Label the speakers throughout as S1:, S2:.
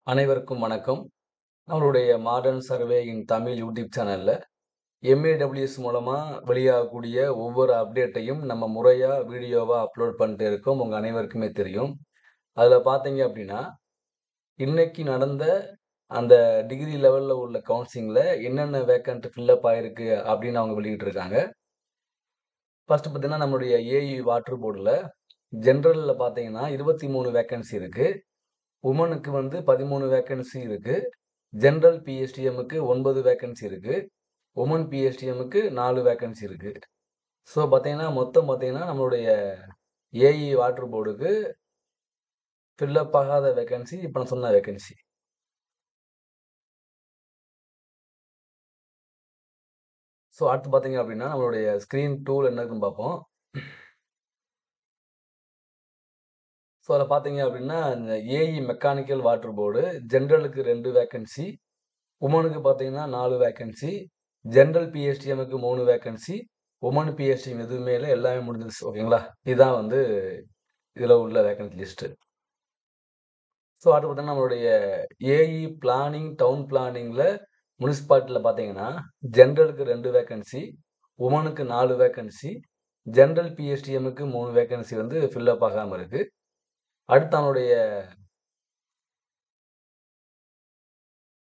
S1: அனைவருக்கும் வணக்கம். நம்மளுடைய மாடர்ன் சர்வே இன் தமிழ் யூடியூப் சேனல்ல எம்ஏடபிள்யூஎஸ் மூலமா வெளியாகக்கூடிய ஒவ்வொரு அப்டேட்டையும் நம்ம முறையா வீடியோவா அப்லோட் பண்ணிட்டு இருக்கோம். உங்க அனைவருக்குமே தெரியும். அதுல பார்த்தீங்க அப்படின்னா, இன்னைக்கு நடந்த அந்த டிகிரி லெவல்ல உள்ள கவுன்சிலிங்ல என்னென்ன வேக்கன்ட் ஃபில் அப் ஆயிருக்கு அப்படின்னு அவங்க வெளியிட்டிருக்காங்க. ஃபர்ஸ்ட் பார்த்தீங்கன்னா, நம்மளுடைய ஏஇ வாட்டர் போர்டுல ஜெனரல்ல பார்த்தீங்கன்னா 23 வேக்கன்சி இருக்கு. வுமனுக்கு வந்து 13 வேக்கன்சி இருக்கு. ஜெனரல் பிஎஸ்டிஎம்முக்கு 9 வேக்கன்சி இருக்கு. வுமன் பிஎஸ்டிஎம்முக்கு 4 வேக்கன்சி இருக்கு. ஸோ பார்த்தீங்கன்னா, மொத்தம் பார்த்தீங்கன்னா, நம்மளுடைய ஏஇ வாட்டர் போர்டுக்கு ஃபில் அப் ஆகாத வேக்கன்சி இப்ப நான் சொன்ன வேக்கன்சி. ஸோ அடுத்து பார்த்தீங்க அப்படின்னா, நம்மளுடைய ஸ்க்ரீன் 2ல என்ன இருக்குன்னு பார்ப்போம். ஸோ அதில பார்த்தீங்க அப்படின்னா, இந்த ஏஇ மெக்கானிக்கல் வாட்டர் போர்டு ஜெனரலுக்கு 2 வேக்கன்சி, வுமனுக்கு பார்த்தீங்கன்னா 4 வேக்கன்சி, ஜெனரல் பிஎஸ்டிஎம்முக்கு 3 வேக்கன்சி, வுமன் பிஎஸ்டிஎம் எதுவுமே இல்ல. எல்லாமே முடிஞ்சிருச்சு. ஓகேங்களா? இதுதான் வந்து இதில உள்ள வேக்கன்சி லிஸ்ட்டு. ஸோ அடுத்து பார்த்தீங்கன்னா, நம்மளுடைய ஏஇ பிளானிங், டவுன் பிளானிங்ல முனிசிபாலிட்டில பார்த்தீங்கன்னா, ஜெனரலுக்கு 2 வேக்கன்சி, வுமனுக்கு 4 வேக்கன்சி, ஜெனரல் பிஎஸ்டிஎம்முக்கு 3 வேக்கன்சி வந்து ஃபில் அப் ஆகாம இருக்கு. அடுத்து நம்மளுடைய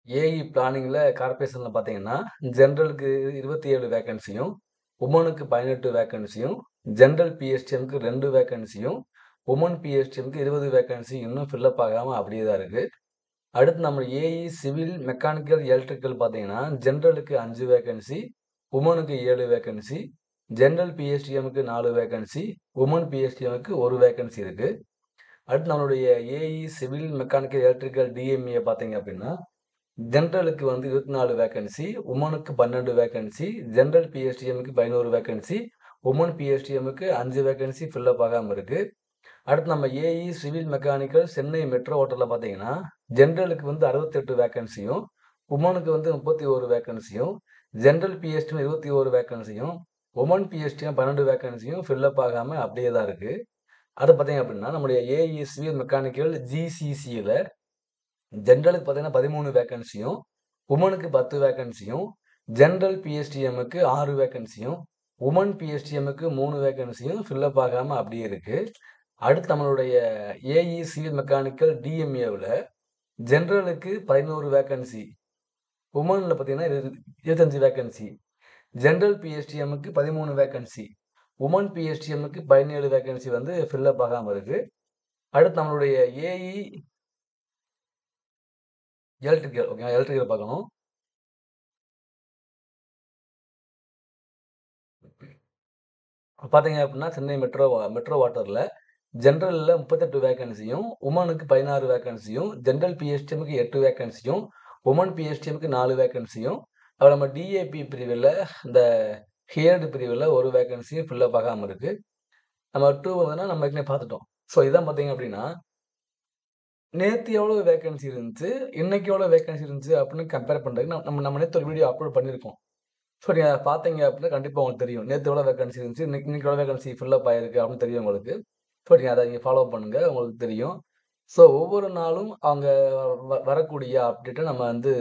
S1: ஏஇ பிளானிங்ல கார்ப்பரேஷன்ல பார்த்தீங்கன்னா, ஜெனரலுக்கு 27 வேக்கன்சியும், வுமனுக்கு 18 வேக்கன்சியும், ஜெனரல் பிஎஸ்டிஎம்க்கு 2 வேக்கன்சியும், வுமன் பிஎஸ்டிஎம்க்கு 20 வேக்கன்சி இன்னும் ஃபில் அப் ஆகாம அப்படியே தான் இருக்கு. அடுத்து நம்ம ஏஇ சிவில், மெக்கானிக்கல், எலக்ட்ரிக்கல் பார்த்தீங்கன்னா, ஜெனரலுக்கு 5 வேக்கன்சி, வுமனுக்கு 7 வேக்கன்சி, ஜெனரல் பிஎஸ்டிஎம்முக்கு 4 வேக்கன்சி, வுமன் பிஎஸ்டிஎம்முக்கு 1 வேக்கன்சி இருக்கு. அடுத்து நம்மளுடைய AE civil, mechanical, electrical, DME பார்த்தீங்க அப்படின்னா, ஜெனரலுக்கு வந்து 24 வேக்கன்சி, வுமனுக்கு 12 வேக்கன்சி, ஜெனரல் பிஎஸ்டிஎம்முக்கு 11 வேக்கன்சி, வுமன் பிஎஸ்டிஎம்முக்கு 5 வேக்கன்சி ஃபில் அப் ஆகாம இருக்கு. அடுத்து நம்ம AE civil mechanical Chennai metro வாட்டர்ல பார்த்தீங்கன்னா, ஜெனரலுக்கு வந்து 68 வேக்கன்சியும், வுமனுக்கு வந்து 31 வேக்கன்சியும், ஜெனரல் பிஎஸ்டிஎம் 21 வேக்கன்சியும், வுமன் பிஎஸ்டிஎம் 12 வேக்கன்சியும் ஃபில் அப் ஆகாம அப்படியே தான் இருக்கு. அடுத்து பார்த்தீங்க அப்படின்னா, நம்முடைய ஏஇ சிவில் மெக்கானிக்கல் ஜிசிசில ஜெனரலுக்கு பார்த்தீங்கன்னா 13 வேக்கன்சியும், வுமனுக்கு 10 வேக்கன்சியும், ஜெனரல் பிஎஸ்டிஎம்முக்கு 6 வேக்கன்சியும், வுமன் பிஎஸ்டிஎம்முக்கு 3 வேக்கன்சியும் ஃபில் அப் ஆகாம அப்படியே இருக்கு. அடுத்து நம்மளுடைய ஏஇ சிவில் மெக்கானிக்கல் டிஎம்ஏவுல ஜெனரலுக்கு 11 வேக்கன்சி, வுமன்ல பார்த்தீங்கன்னா 25 வேக்கன்சி, ஜெனரல் பிஎஸ்டிஎம்முக்கு 13 வேக்கன்சி, வுமன் பிஎஸ்டிஎம்முக்கு 17 வேக்கன்சி வந்து ஃபில் அப் ஆகாம இருக்கு. அடுத்து நம்மளுடைய ஏஇ எலக்ட்ரிக்கல் ஓகேங்களா? எலக்ட்ரிக்கல் பார்க்கணும். பார்த்தீங்க அப்படின்னா, சென்னை மெட்ரோ வாட்டர்ல ஜெனரல்ல 38 வேக்கன்சியும், வுமனுக்கு 16 வேக்கன்சியும், ஜெனரல் பிஎஸ்டிஎம்முக்கு 8 வேக்கன்சியும், வுமன் பிஎஸ்டிஎம்முக்கு 4 வேக்கன்சியும், அப்புறம் நம்ம டிஏபி பிரிவுல இந்த ஹியர்டு பிரிவுல 1 வேக்கன்சியும் ஃபில் அப் ஆகாம இருக்கு. நம்ம 2 வந்துனா நம்ம ஏற்கனவே பார்த்துட்டோம். ஸோ இதான் பார்த்தீங்க அப்படின்னா, நேத்து எவ்வளவு வேக்கன்சி இருந்துச்சு, இன்னைக்கு எவ்வளவு வேக்கன்சி இருந்துச்சு அப்படின்னு கம்பேர் பண்றதுக்கு நம்ம நம்ம நேத்து ஒரு வீடியோ அப்லோட் பண்ணியிருக்கோம். ஸோ நீங்க அத பார்த்தீங்க அப்படின்னா கண்டிப்பா உங்களுக்கு தெரியும். நேத்து எவ்வளோ வேக்கன்சி இருந்துச்சு, இன்னைக்கு எவ்வளோ வேக்கன்சி ஃபில் அப் ஆயிருக்கு அப்படின்னு தெரியும் உங்களுக்கு. ஸோ நீங்க அத ஃபாலோ பண்ணுங்க. உங்களுக்கு தெரியும். ஸோ ஒவ்வொரு நாளும் அவங்க வரக்கூடிய அப்டேட்ட நம்ம வந்து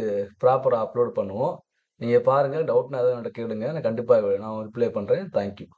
S1: ப்ராப்பரா அப்லோட் பண்ணுவோம். நீங்க பாருங்க. டவுட்னா எதுவும் என்ட்ட கேளுங்க. நான் கண்டிப்பா நான் ரிப்ளை பண்றேன். Thank you.